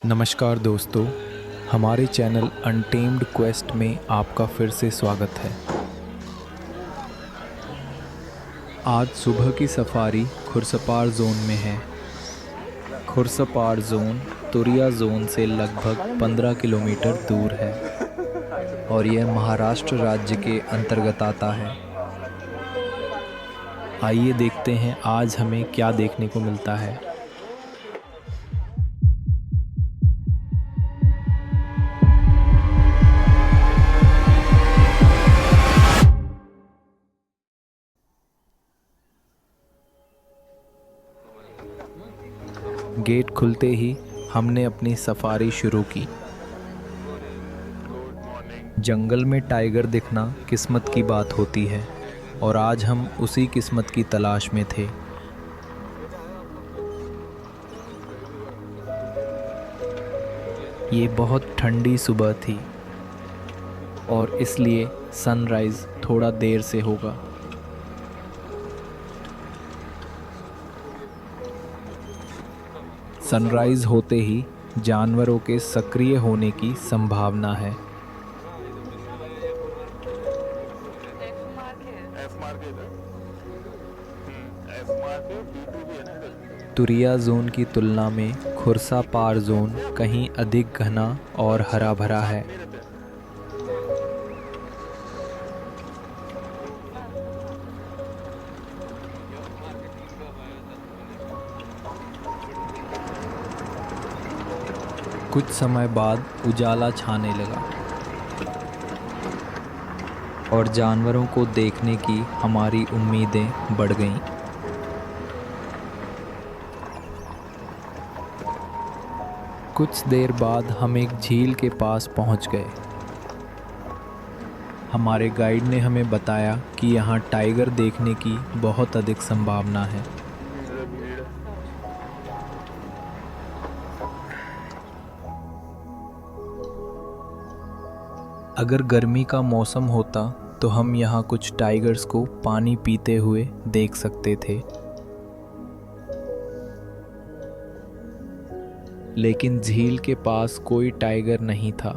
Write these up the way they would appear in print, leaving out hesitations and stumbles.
नमस्कार दोस्तों, हमारे चैनल अनटेम्ड क्वेस्ट में आपका फिर से स्वागत है। आज सुबह की सफारी खुरसपार जोन में है। खुरसपार जोन तुरिया जोन से लगभग 15 किलोमीटर दूर है और यह महाराष्ट्र राज्य के अंतर्गत आता है। आइए देखते हैं आज हमें क्या देखने को मिलता है। गेट खुलते ही हमने अपनी सफारी शुरू की। जंगल में टाइगर दिखना किस्मत की बात होती है और आज हम उसी किस्मत की तलाश में थे। ये बहुत ठंडी सुबह थी और इसलिए सनराइज़ थोड़ा देर से होगा। सनराइज़ होते ही जानवरों के सक्रिय होने की संभावना है। तुरिया जोन की तुलना में खुरसा पार जोन कहीं अधिक घना और हरा भरा है। कुछ समय बाद उजाला छाने लगा और जानवरों को देखने की हमारी उम्मीदें बढ़ गईं। कुछ देर बाद हम एक झील के पास पहुंच गए। हमारे गाइड ने हमें बताया कि यहाँ टाइगर देखने की बहुत अधिक संभावना है। अगर गर्मी का मौसम होता तो हम यहाँ कुछ टाइगर्स को पानी पीते हुए देख सकते थे, लेकिन झील के पास कोई टाइगर नहीं था।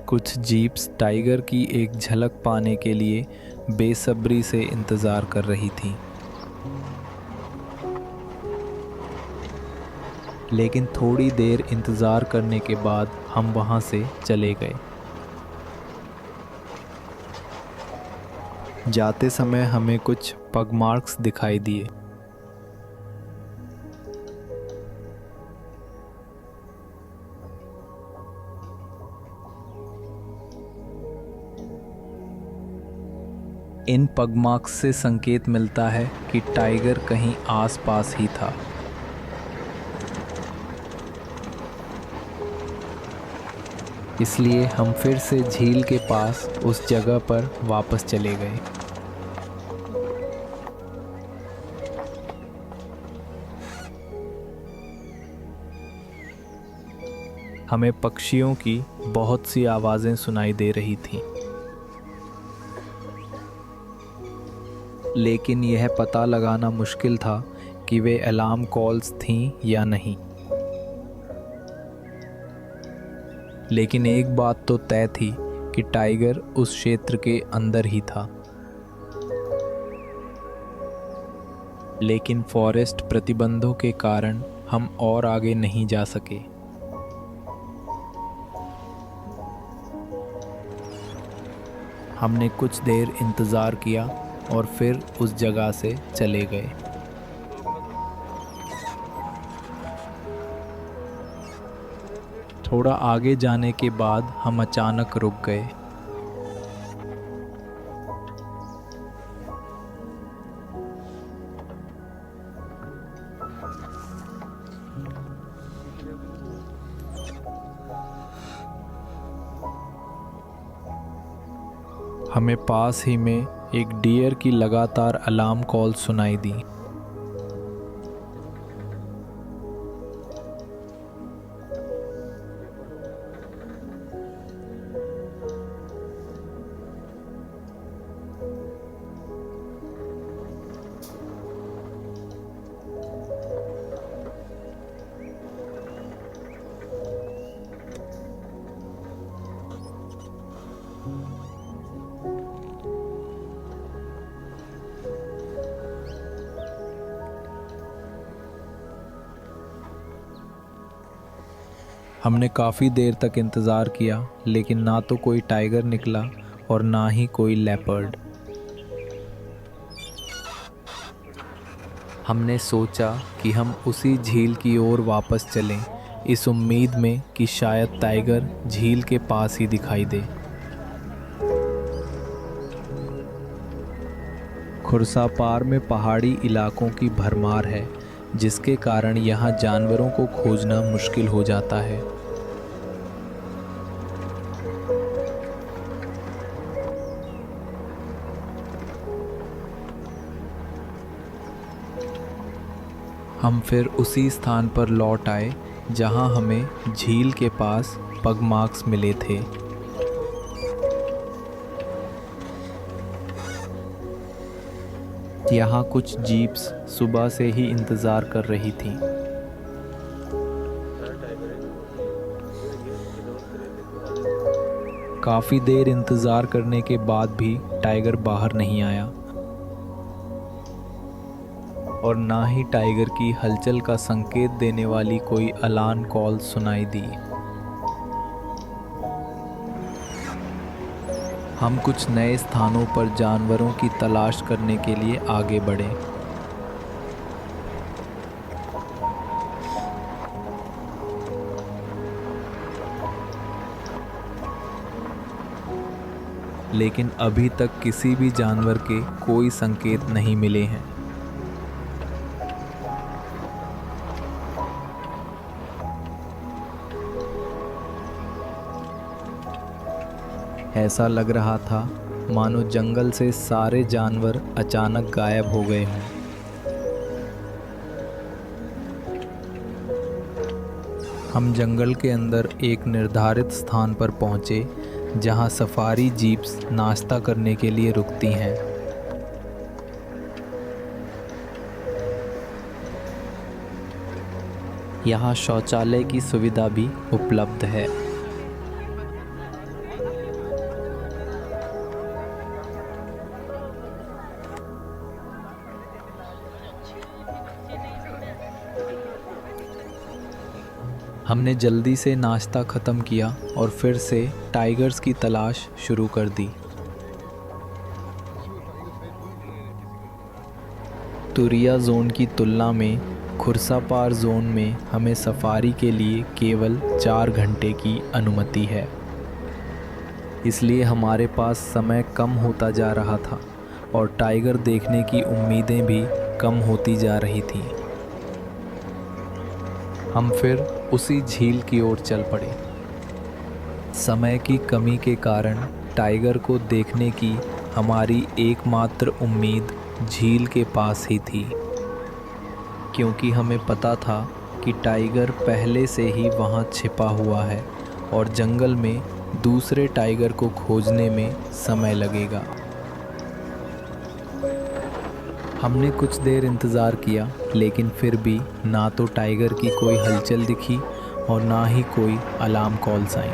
कुछ जीप्स टाइगर की एक झलक पाने के लिए बेसब्री से इंतज़ार कर रही थीं, लेकिन थोड़ी देर इंतज़ार करने के बाद हम वहाँ से चले गए। जाते समय हमें कुछ पग मार्क्स दिखाई दिए। इन पग मार्क्स से संकेत मिलता है कि टाइगर कहीं आसपास ही था। इसलिए हम फिर से झील के पास उस जगह पर वापस चले गए। हमें पक्षियों की बहुत सी आवाज़ें सुनाई दे रही थीं, लेकिन यह पता लगाना मुश्किल था कि वे अलार्म कॉल्स थीं या नहीं। लेकिन एक बात तो तय थी कि टाइगर उस क्षेत्र के अंदर ही था। लेकिन फॉरेस्ट प्रतिबंधों के कारण हम और आगे नहीं जा सके। हमने कुछ देर इंतज़ार किया और फिर उस जगह से चले गए। थोड़ा आगे जाने के बाद हम अचानक रुक गए। हमें पास ही में एक डियर की लगातार अलार्म कॉल सुनाई दी। हमने काफ़ी देर तक इंतज़ार किया, लेकिन ना तो कोई टाइगर निकला और ना ही कोई लेपर्ड। हमने सोचा कि हम उसी झील की ओर वापस चलें, इस उम्मीद में कि शायद टाइगर झील के पास ही दिखाई दे। खुर्सापार में पहाड़ी इलाकों की भरमार है, जिसके कारण यहाँ जानवरों को खोजना मुश्किल हो जाता है। हम फिर उसी स्थान पर लौट आए जहाँ हमें झील के पास पग मार्क्स मिले थे। यहाँ कुछ जीप्स सुबह से ही इंतज़ार कर रही थीं। काफ़ी देर इंतज़ार करने के बाद भी टाइगर बाहर नहीं आया और ना ही टाइगर की हलचल का संकेत देने वाली कोई अलार्म कॉल सुनाई दी। हम कुछ नए स्थानों पर जानवरों की तलाश करने के लिए आगे बढ़े। लेकिन अभी तक किसी भी जानवर के कोई संकेत नहीं मिले हैं। ऐसा लग रहा था मानो जंगल से सारे जानवर अचानक गायब हो गए हों। हम जंगल के अंदर एक निर्धारित स्थान पर पहुंचे, जहां सफारी जीप्स नाश्ता करने के लिए रुकती हैं। यहाँ शौचालय की सुविधा भी उपलब्ध है। हमने जल्दी से नाश्ता ख़त्म किया और फिर से टाइगर्स की तलाश शुरू कर दी। तुरिया जोन की तुलना में खुर्सापार जोन में हमें सफारी के लिए केवल 4 घंटे की अनुमति है, इसलिए हमारे पास समय कम होता जा रहा था और टाइगर देखने की उम्मीदें भी कम होती जा रही थीं। हम फिर उसी झील की ओर चल पड़े। समय की कमी के कारण टाइगर को देखने की हमारी एकमात्र उम्मीद झील के पास ही थी, क्योंकि हमें पता था कि टाइगर पहले से ही वहाँ छिपा हुआ है और जंगल में दूसरे टाइगर को खोजने में समय लगेगा। हमने कुछ देर इंतज़ार किया, लेकिन फिर भी ना तो टाइगर की कोई हलचल दिखी और ना ही कोई अलार्म कॉल्स आई।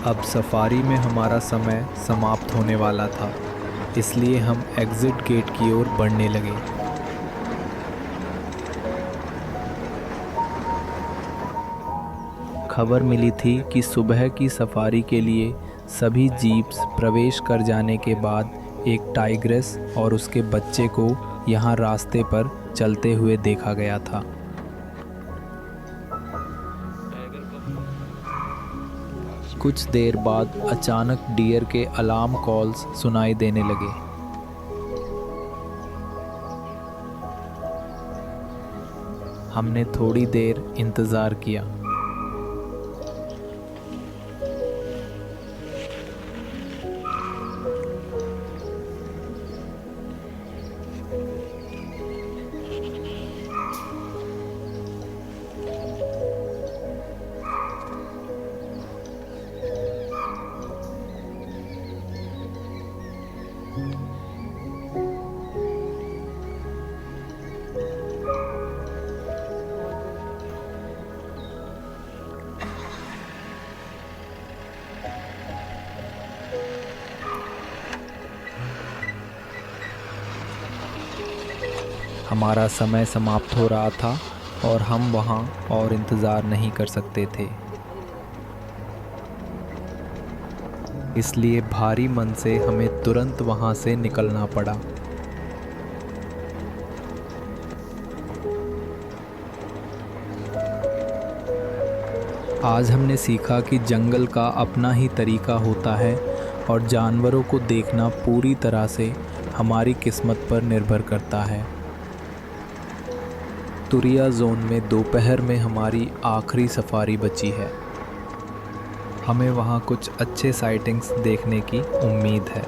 अब सफारी में हमारा समय समाप्त होने वाला था, इसलिए हम एग्ज़िट गेट की ओर बढ़ने लगे। खबर मिली थी कि सुबह की सफारी के लिए सभी जीप्स प्रवेश कर जाने के बाद एक टाइग्रेस और उसके बच्चे को यहाँ रास्ते पर चलते हुए देखा गया था। कुछ देर बाद अचानक डियर के अलार्म कॉल्स सुनाई देने लगे। हमने थोड़ी देर इंतज़ार किया। हमारा समय समाप्त हो रहा था और हम वहाँ और इंतज़ार नहीं कर सकते थे। इसलिए भारी मन से हमें तुरंत वहाँ से निकलना पड़ा। आज हमने सीखा कि जंगल का अपना ही तरीका होता है और जानवरों को देखना पूरी तरह से हमारी किस्मत पर निर्भर करता है। तुरिया जोन में दोपहर में हमारी आखिरी सफारी बची है। हमें वहाँ कुछ अच्छे साइटिंग्स देखने की उम्मीद है।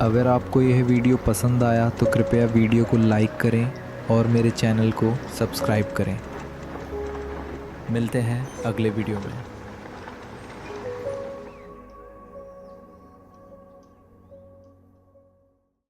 अगर आपको यह वीडियो पसंद आया तो कृपया वीडियो को लाइक करें और मेरे चैनल को सब्सक्राइब करें। मिलते हैं अगले वीडियो में।